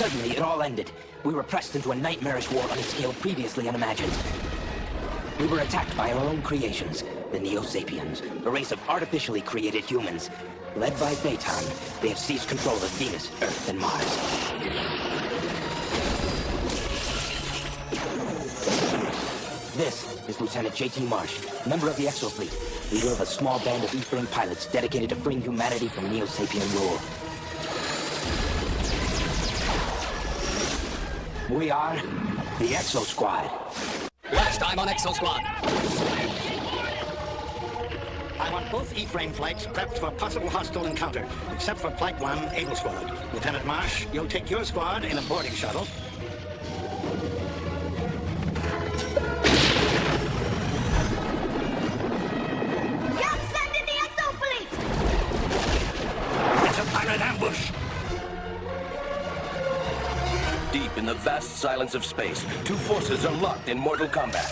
Suddenly, it all ended. We were pressed into a nightmarish war on a scale previously unimagined. We were attacked by our own creations, the Neo-Sapiens, a race of artificially created humans. Led by Phaeton, they have seized control of Venus, Earth, and Mars. This is Lieutenant J.T. Marsh, member of the Exofleet, leader of a small band of E-frame pilots dedicated to freeing humanity from Neo-Sapien rule. We are the Exosquad. Last time on Exosquad. I want both E-frame flights prepped for possible hostile encounter, except for Flight 1, Able Squad. Lieutenant Marsh, you'll take your squad in a boarding shuttle. Yes, send in the Exofleet! It's a pirate ambush! Deep in the vast silence of space, two forces are locked in mortal combat.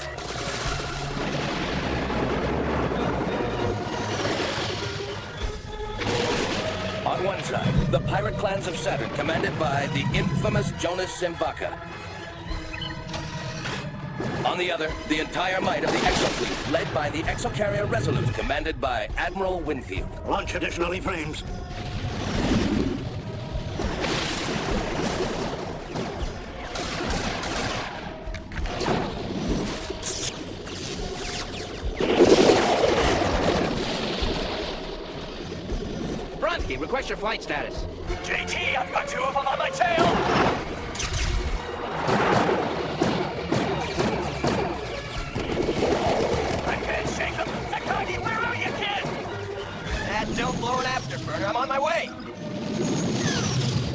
On one side, the pirate clans of Saturn, commanded by the infamous Jonas Simbaka. On the other, the entire might of the Exofleet, led by the exocarrier Resolute, commanded by Admiral Winfield. Launch additional E-frames. Request your flight status. JT, I've got two of them on my tail! I can't shake them! Takagi, where are you, kid? Don't blow an afterburner, I'm on my way!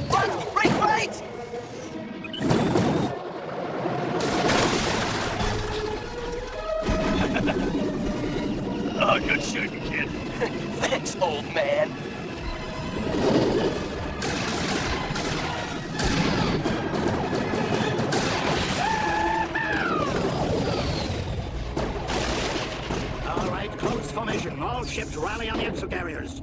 What? Break right! Oh, good shooting, kid. Thanks, old man. All right, close formation. All ships rally on the exocarriers.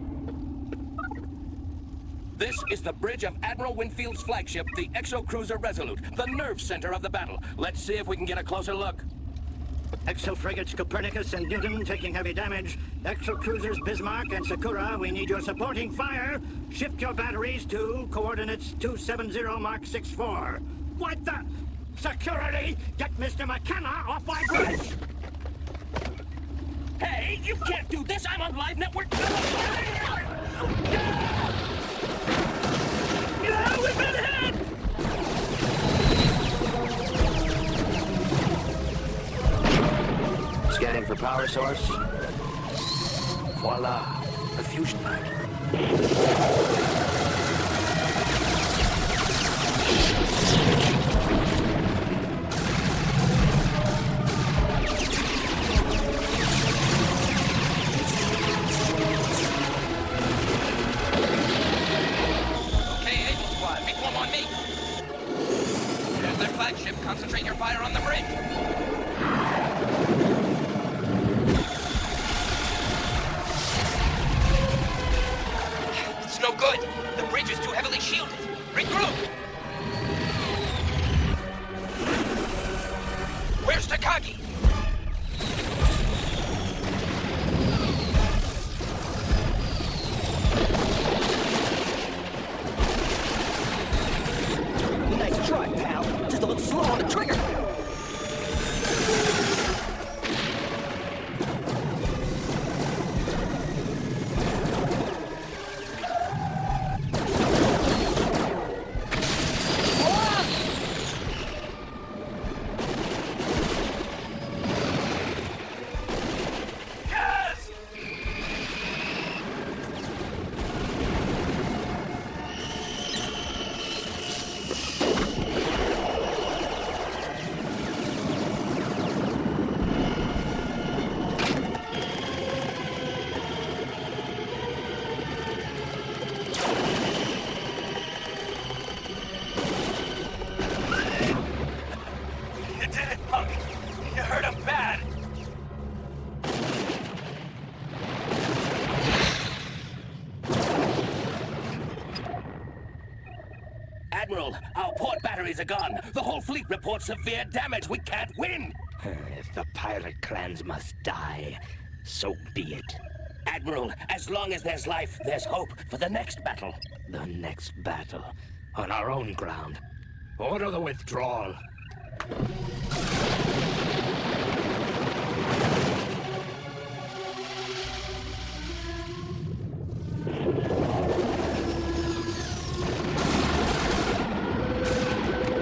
This is the bridge of Admiral Winfield's flagship, the exocruiser Resolute, the nerve center of the battle. Let's see if we can get a closer look. Exo frigates Copernicus and Newton taking heavy damage. Exo cruisers Bismarck and Sakura, we need your supporting fire. Shift your batteries to coordinates 270 Mark 64. What the? Security! Get Mr. McKenna off my bridge! Hey, you can't do this! I'm on live network! Yeah, we've been hit! Scanning for power source. Voila, the fusion pack. Okay, Able Squad, reform on me. There's their flagship. Concentrate your fire on the bridge. It's no good. The bridge is too heavily shielded. Regroup! Where's Takagi? Nice try, pal. Just a little slow on the trigger. Admiral, our port batteries are gone. The whole fleet reports severe damage. We can't win. If the pirate clans must die, so be it. Admiral, as long as there's life, there's hope for the next battle. The next battle, on our own ground. Order the withdrawal.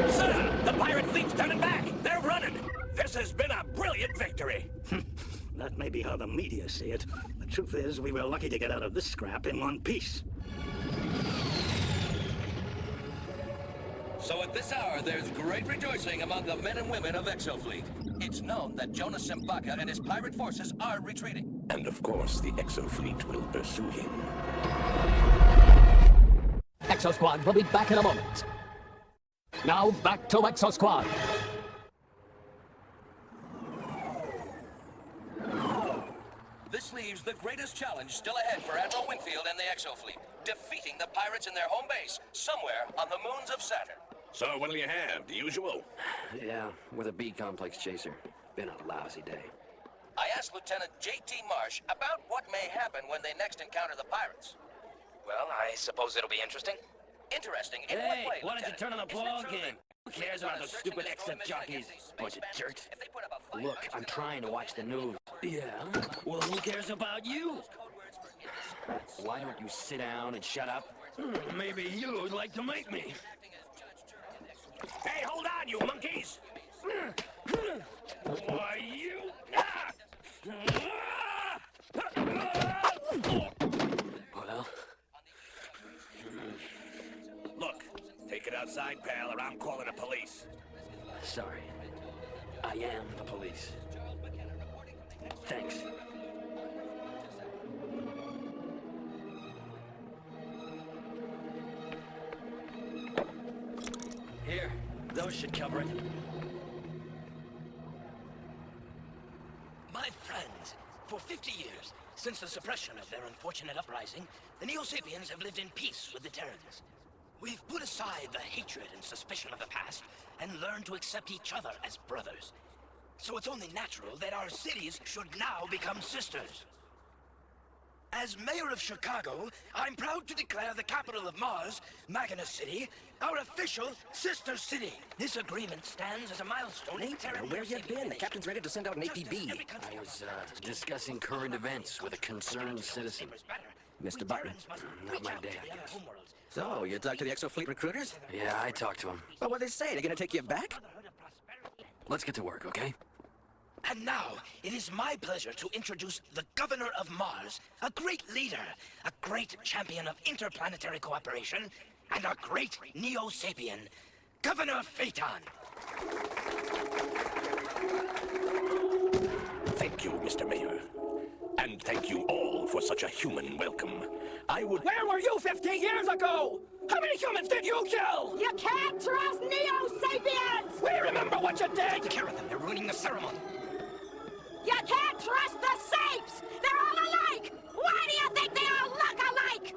Sir, the pirate fleet's turning back. They're running. This has been a brilliant victory. That may be how the media see it. The truth is, we were lucky to get out of this scrap in one piece. So at this hour, there's great rejoicing among the men and women of Exofleet. It's known that Jonas Simbaka and his pirate forces are retreating. And of course, the Exofleet will pursue him. Exosquad will be back in a moment. Now back to Exosquad. This leaves the greatest challenge still ahead for Admiral Winfield and the Exofleet. Defeating the pirates in their home base, somewhere on the moons of Saturn. So what'll you have? The usual? Yeah, with a B-complex chaser. Been a lousy day. I asked Lieutenant J.T. Marsh about what may happen when they next encounter the pirates. Well, I suppose it'll be interesting. Interesting in Hey, what way, why don't you Lieutenant? turn on the Isn't it ball true game? that Who cares about those searching stupid the extra Roman jockeys? against these Bunch of space jerks. bandits, if they put up a fight, Look, aren't you I'm gonna trying to know watch the what news. Yeah? Well, who cares about you? code words for indiscreet? Why don't you sit down and shut up? Maybe you'd like to make me. Hey, hold on, you monkeys! Why, you... Well, Look, take it outside, pal, or I'm calling the police. sorry. I am the police. Thanks. Here, those should cover it. My friends, for 50 years, since the suppression of their unfortunate uprising, the Neo-Sapiens have lived in peace with the Terrans. We've put aside the hatred and suspicion of the past and learned to accept each other as brothers. So it's only natural that our cities should now become sisters. As mayor of Chicago, I'm proud to declare the capital of Mars, Magnus City, our official sister city. This agreement stands as a milestone in Terran. Where you been? The captain's ready to send out an APB. I was, discussing current events with a concerned citizen. Mr. Button. Not my day, I guess. So, you talked to the Exofleet recruiters? Yeah, I talked to him. Well, what'd they say? They're gonna take you back? Let's get to work, okay? And now, it is my pleasure to introduce the Governor of Mars, a great leader, a great champion of interplanetary cooperation, and a great Neo-Sapien, Governor Phaeton. Thank you, Mr. Mayor. And thank you all for such a human welcome. I would... Where were you 50 years ago? How many humans did you kill? You can't trust Neo-Sapiens! We remember what you did! Take care of them, they're ruining the ceremony. You can't trust the Sapes! They're all alike! Why do you think they all look alike?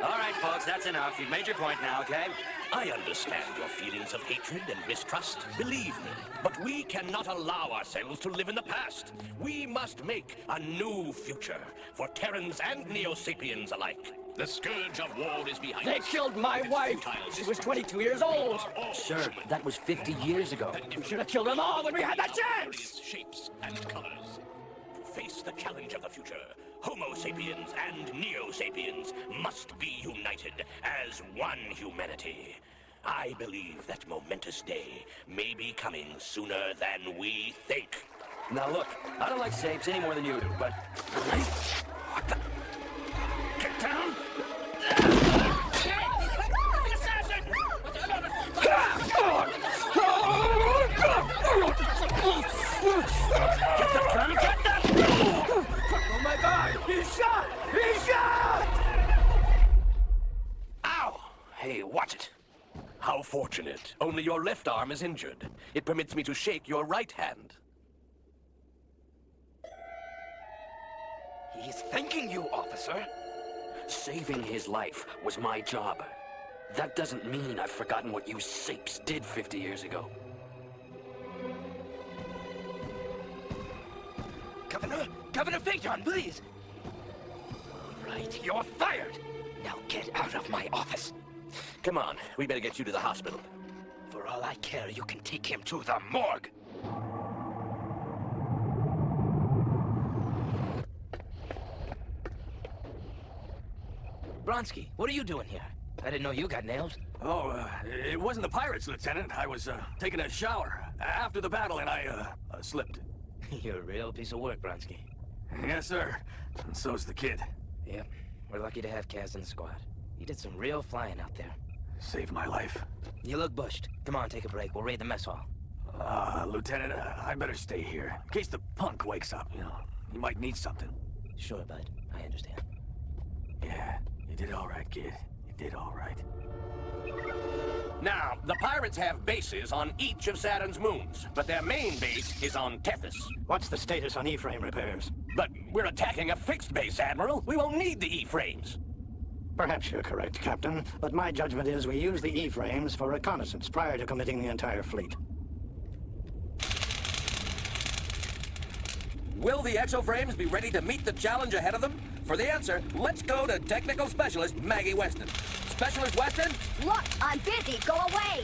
All right, folks, that's enough. You've made your point now, okay? I understand your feelings of hatred and mistrust, believe me. But we cannot allow ourselves to live in the past. We must make a new future for Terrans and Neo-Sapiens alike. The scourge of war is behind They us. killed my wife! She was 22 years old! Sir, that was 50 years ago. We should have killed them all when we had the chance! Various shapes and colors. To face the challenge of the future, Homo sapiens and Neo-Sapiens must be united as one humanity. I believe that momentous day may be coming sooner than we think. Now look, I don't like sapes any more than you do, but... What the... Get down! Get the gun! Get that! Oh my god! He's shot! He's shot! Ow! Hey, watch it. How fortunate. Only your left arm is injured. It permits me to shake your right hand. He's thanking you, officer. Saving his life was my job. That doesn't mean I've forgotten what you sapes did 50 years ago. Governor Phaeton, please! All right, you're fired! Now get out of my office. Come on, we better get you to the hospital. For all I care, you can take him to the morgue. Bronsky, what are you doing here? I didn't know you got nailed. Oh, it wasn't the pirates, Lieutenant. I was, taking a shower after the battle and I slipped. You're a real piece of work, Bronsky. Yes, sir. And so's the kid. Yep, we're lucky to have Kaz in the squad. He did some real flying out there. Saved my life. You look bushed. Come on, take a break. We'll raid the mess hall. Lieutenant, I better stay here. In case the punk wakes up, you know. He might need something. Sure, bud. I understand. Yeah, you did all right, kid. You did all right. Now, the pirates have bases on each of Saturn's moons, but their main base is on Tethys. What's the status on E-frame repairs? But we're attacking a fixed base, Admiral. We won't need the E-frames. Perhaps you're correct, Captain, but my judgment is we use the E-frames for reconnaissance prior to committing the entire fleet. Will the exoframes be ready to meet the challenge ahead of them? For the answer, let's go to Technical Specialist Maggie Weston. Specialist Weston? Look, I'm busy. Go away.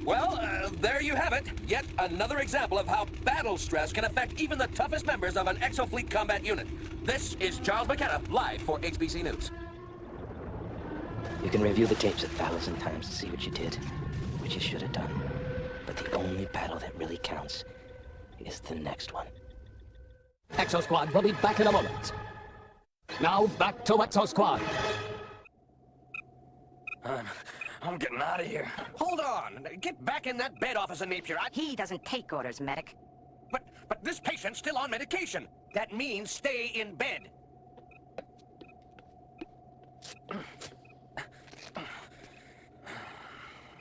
Well, there you have it. Yet another example of how battle stress can affect even the toughest members of an exofleet combat unit. This is Charles McKenna, live for HBC News. You can review the tapes 1,000 times to see what you did, what you should have done. But the only battle that really counts is the next one. Exosquad will be back in a moment. Now back to Exosquad. I'm getting out of here. Hold on. Get back in that bed, Officer Napier. He doesn't take orders, medic. But this patient's still on medication. That means stay in bed.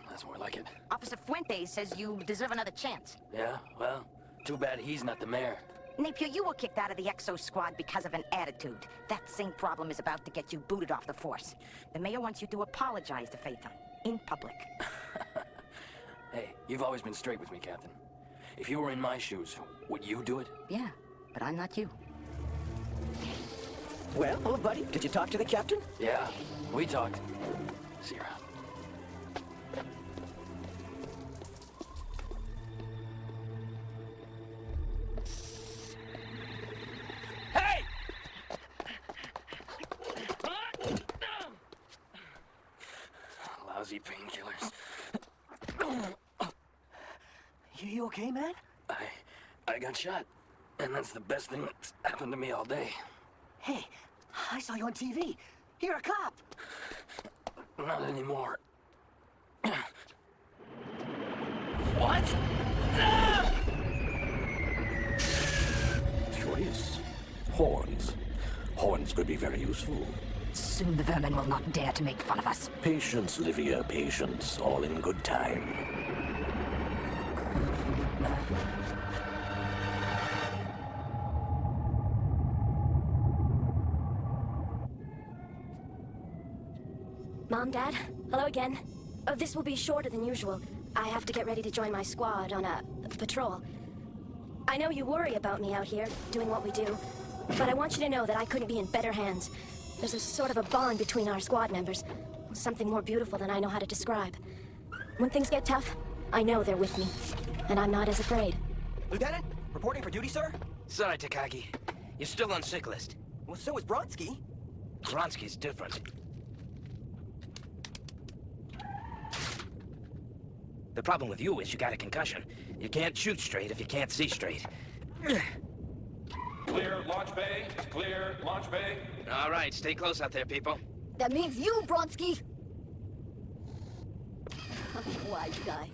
That's more like it. Officer Fuentes says you deserve another chance. Yeah, well, too bad he's not the mayor. Napier, you were kicked out of the Exo Squad because of an attitude. That same problem is about to get you booted off the force. The mayor wants you to apologize to Phaeton, in public. Hey, you've always been straight with me, Captain. If you were in my shoes, would you do it? Yeah, but I'm not you. Well, old buddy, did you talk to the captain? Yeah, we talked. See you around. Hey! Lousy painkillers. You okay, man? I got shot. And that's the best thing that's happened to me all day. Hey, I saw you on TV. You're a cop. Not anymore. What? Curious. Horns. Horns could be very useful. Soon the vermin will not dare to make fun of us. Patience, Livia, patience. All in good time. Mom, Dad? Hello again. Oh, this will be shorter than usual. I have to get ready to join my squad on a patrol. I know you worry about me out here, doing what we do, but I want you to know that I couldn't be in better hands. There's a sort of a bond between our squad members. Something more beautiful than I know how to describe. When things get tough, I know they're with me, and I'm not as afraid. Lieutenant, reporting for duty, sir? Sorry, Takagi. You're still on sick list. Well, so is Bronsky. Bronsky's different. The problem with you is you got a concussion. You can't shoot straight if you can't see straight. Clear launch bay. Clear launch bay. All right, stay close out there, people. That means you, Bronsky! Wise guy.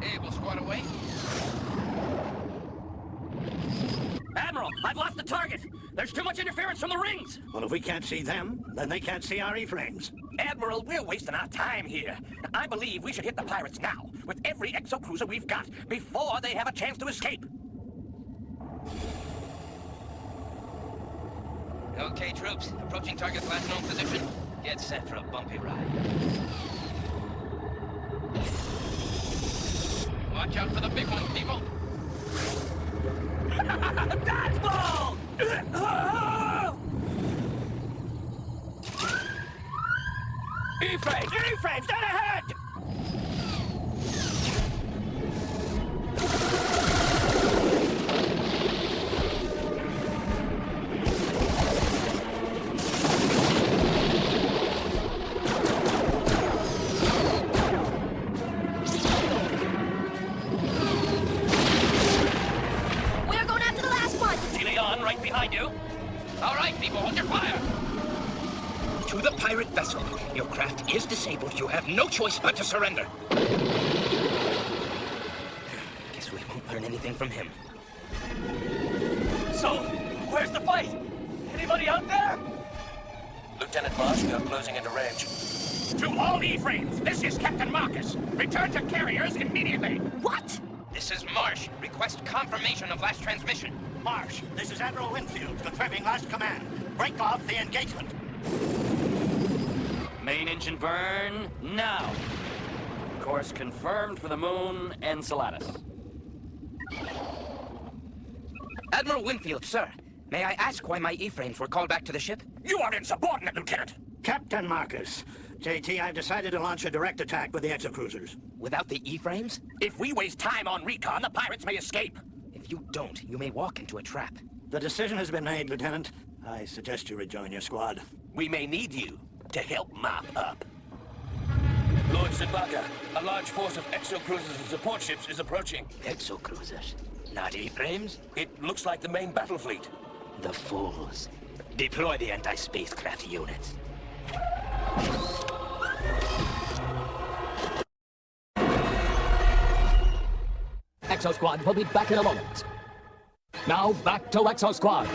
Hey, we'll squad away. Admiral, I've lost the target. There's too much interference from the rings. Well, if we can't see them, then they can't see our E-frames. Admiral, we're wasting our time here. I believe we should hit the pirates now, with every exocruiser we've got, before they have a chance to escape. Okay, troops. Approaching target's last known position. Get set for a bumpy ride. Watch out for the big one, people. Dodgeball! E-frames! E-frames! Dead ahead! We're going after the last one! Leon, right behind you. All right, people, hold your fire. To the pirate vessel. Your craft is disabled. You have no choice but to surrender. Guess we won't learn anything from him. So, where's the fight? Anybody out there? Lieutenant Marsh, you're closing into range. To all E-frames, this is Captain Marcus. Return to carriers immediately. What? This is Marsh. Request confirmation of last transmission. Marsh, this is Admiral Winfield confirming last command. Break off the engagement. Main engine burn now. Course confirmed for the moon, Enceladus. Admiral Winfield, sir. May I ask why my E-frames were called back to the ship? You are insubordinate, Lieutenant. Captain Marcus. JT, I've decided to launch a direct attack with the exocruisers. Without the E-frames? If we waste time on recon, the pirates may escape. If you don't, you may walk into a trap. The decision has been made, Lieutenant. I suggest you rejoin your squad. We may need you to help mop up. Lord Sidbaka, a large force of exocruisers and support ships is approaching. Exocruisers? Not E-frames? It looks like the main battle fleet. The fools. Deploy the anti-spacecraft units. Exosquad will be back in a moment. Now back to Exosquad.